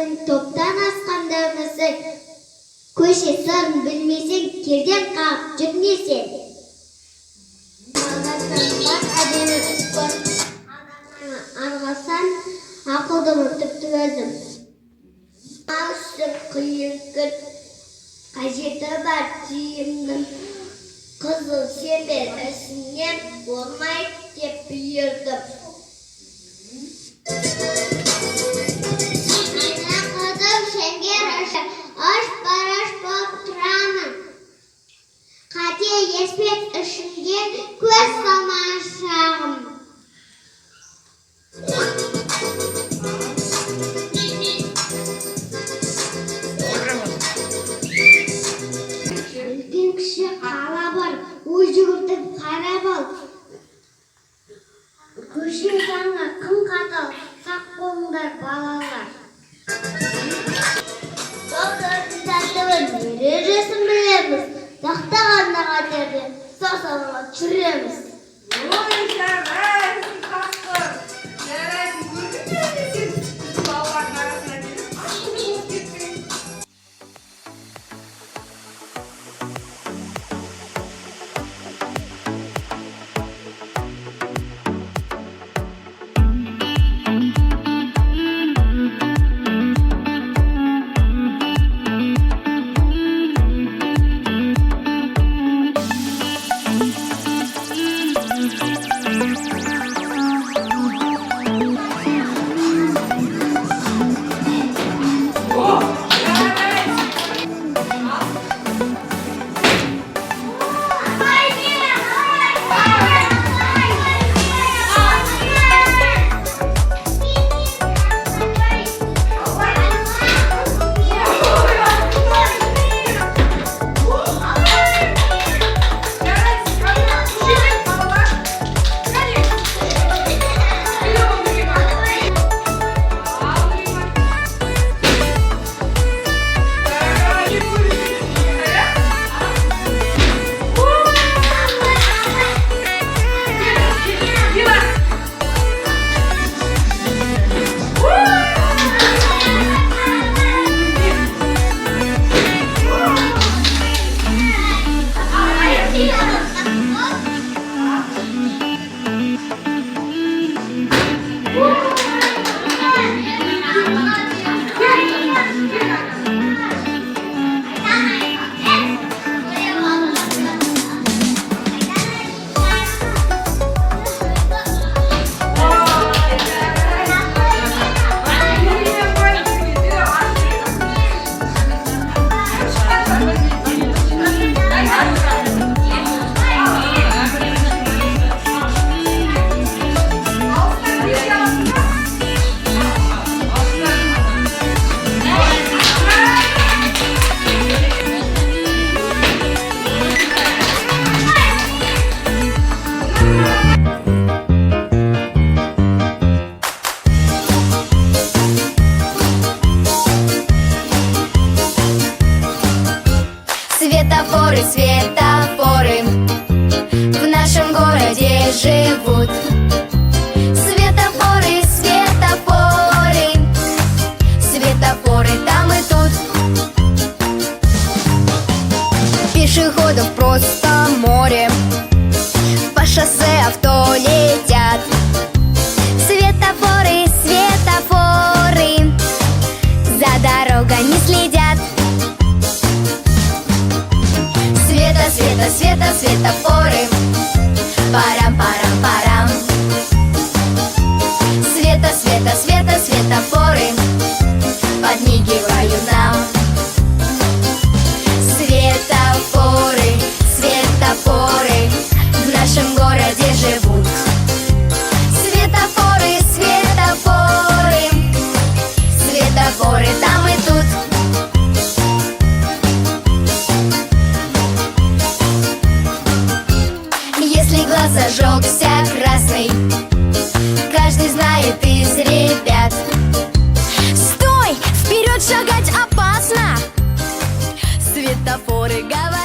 Ағайындың топтан асқанда өмірсің, көше сырын білмесең, керден қағып жүрмесең. Мағасанған әдемі іс бар, арғасан ақылды ұмытыпты өзім. Үшін қиын күн, қажеті бар түйімнің, қызыл шеңбер ішінен болмайды деп бұйырдым. Қадым шеңбер іші аш-бараш болып тұрамын. Қате еспек ішінде көз салмашағым. Үлкен кіші қала бар, өз жүгіртіп қарап ал. Көше заңы кім қатал, сақ болыңдар балалар. Доқтардың тәртібін берер жесін білеміз, сақтағанда қатерде сау-саламат жүреміз. Ой, жарайсың қасқыр, жарайсың, көрдің бе сен біздің балалардың арасына келіп ашық болып кеттің. Светофоры, светофоры в нашем городе живут. Светофоры, светофоры, светофоры там и тут. Пешеходов просто море, по шоссе авто летят. Светофоры, светофоры, за дорогой не следят. Света, света, светофоры, парам-парам-парам. Света, света, света, светофоры подмигивают нам. Светофоры, светофоры в нашем городе живут. Светофоры, светофоры, светофоры там и тут. Если глаз зажегся красный, каждый знает из ребят. Стой! Вперед шагать опасно! Светофоры говорят.